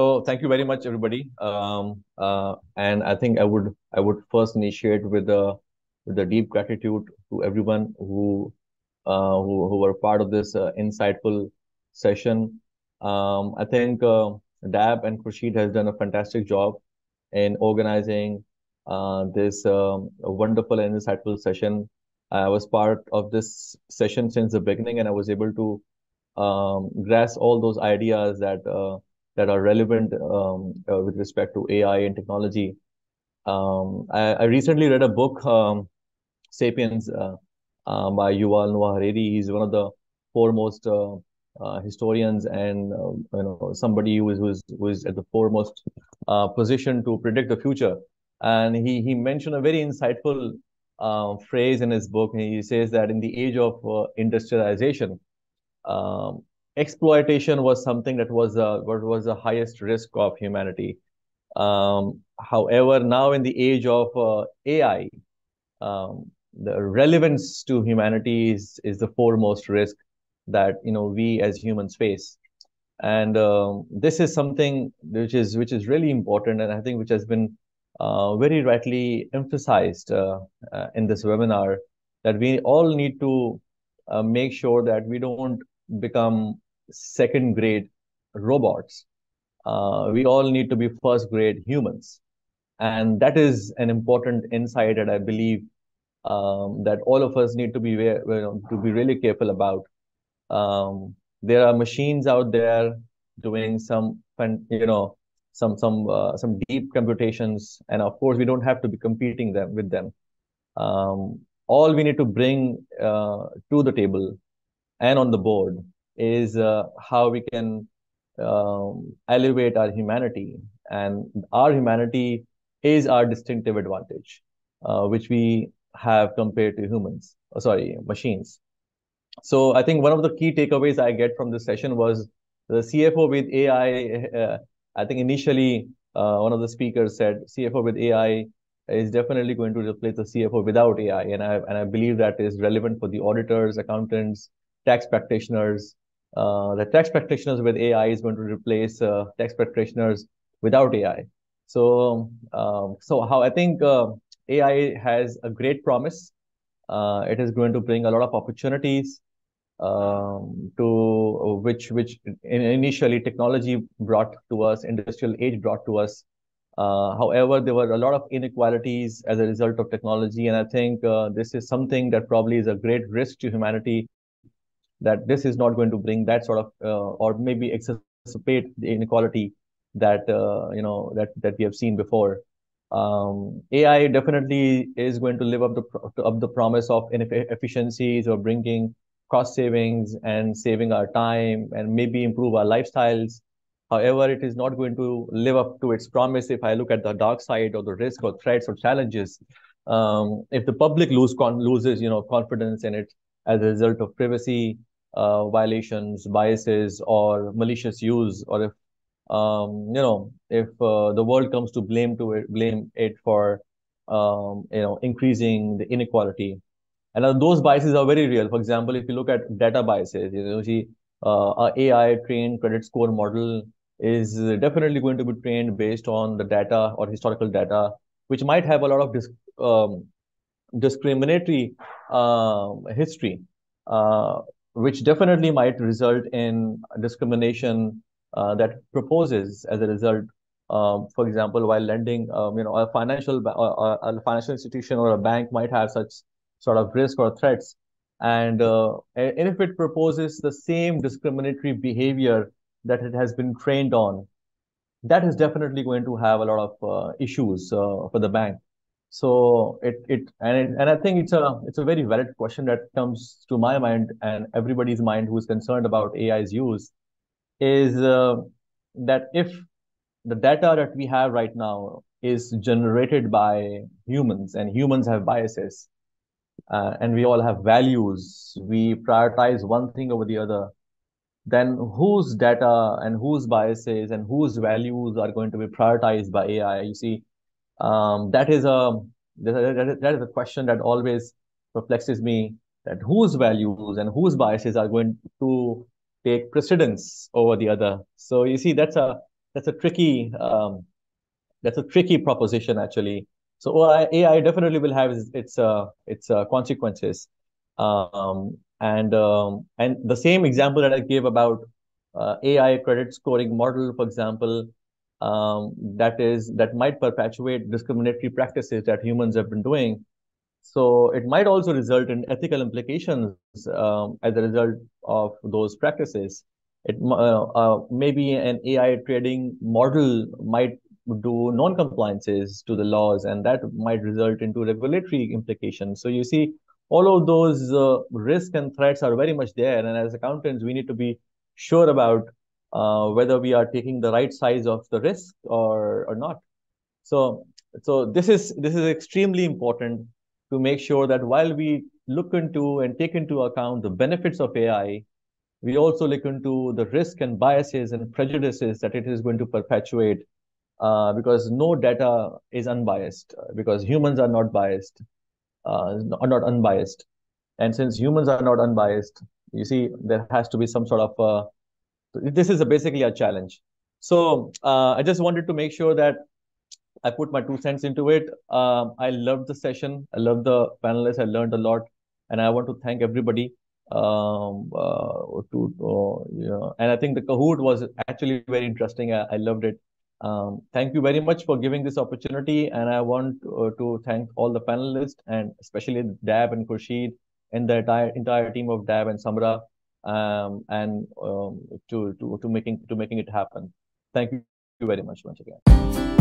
So thank you very much, everybody. And I think I would first initiate with a deep gratitude to everyone who were part of this insightful session. I think Dab and Khurshid has done a fantastic job in organizing this wonderful and insightful session. I was part of this session since the beginning, and I was able to grasp all those ideas that are relevant with respect to AI and technology. I recently read a book, *Sapiens*, by Yuval Noah Harari. He's one of the foremost historians and somebody who is at the foremost position to predict the future. And he mentioned a very insightful phrase in his book. He says that in the age of industrialization, um, exploitation was something that was what was the highest risk of humanity. However, now in the age of AI, the relevance to humanity is the foremost risk that we as humans face. And this is something which is really important, and I think which has been very rightly emphasized in this webinar, that we all need to make sure that we don't become second grade robots. We all need to be first grade humans. And that is an important insight that I believe that all of us need to be to be really careful about. There are machines out there doing some deep computations, and of course we don't have to be competing them with them. All we need to bring to the table and on the board is how we can elevate our humanity. And our humanity is our distinctive advantage, which we have compared to machines. So I think one of the key takeaways I get from this session was the CFO with AI. I think initially one of the speakers said CFO with AI is definitely going to replace the CFO without AI, and I believe that is relevant for the auditors, accountants, tax practitioners. The tax practitioners with AI is going to replace tax practitioners without AI. So how I think AI has a great promise. It is going to bring a lot of opportunities to which initially technology brought to us, industrial age brought to us. However, there were a lot of inequalities as a result of technology, and I think this is something that probably is a great risk to humanity, that this is not going to bring that sort of or maybe exacerbate the inequality that we have seen before. AI definitely is going to live up the promise of efficiencies or bringing cost savings and saving our time and maybe improve our lifestyles. However, it is not going to live up to its promise if I look at the dark side or the risk or threats or challenges. If the public loses confidence in it as a result of privacy violations, biases, or malicious use, or if the world comes to blame it for increasing the inequality. And those biases are very real. For example, if you look at data biases, see, our AI trained credit score model is definitely going to be trained based on the data or historical data, which might have a lot of discriminatory history, which definitely might result in discrimination that proposes as a result. For example, while lending, a financial institution or a bank might have such sort of risk or threats, and if it proposes the same discriminatory behavior that it has been trained on, that is definitely going to have a lot of issues for the bank. So and I think it's a very valid question that comes to my mind and everybody's mind who is concerned about AI's use, is that if the data that we have right now is generated by humans, and humans have biases, and we all have values, we prioritize one thing over the other, then whose data and whose biases and whose values are going to be prioritized by AI? You see, that is a question that always perplexes me, that whose values and whose biases are going to take precedence over the other. So you see, that's a tricky that's a tricky proposition actually. So AI definitely will have its consequences. And the same example that I gave about AI credit scoring model, for example, that might perpetuate discriminatory practices that humans have been doing. So it might also result in ethical implications as a result of those practices. Maybe an AI trading model might do non-compliances to the laws, and that might result into regulatory implications. So you see, all of those risks and threats are very much there, and as accountants, we need to be sure about whether we are taking the right size of the risk or not. So, so this is extremely important to make sure that while we look into and take into account the benefits of AI, we also look into the risk and biases and prejudices that it is going to perpetuate, because no data is unbiased, because humans are not biased, are not unbiased. And since humans are not unbiased, you see, there has to be some sort of, this is basically a challenge. So I just wanted to make sure that I put my 2 cents into it. I loved the session. I loved the panelists. I learned a lot, and I want to thank everybody. And I think the Kahoot was actually very interesting. I loved it. Thank you very much for giving this opportunity, and I want to thank all the panelists and especially Dab and Khurshid and the entire team of Dab and Samra, and to making it happen. Thank you very much once again.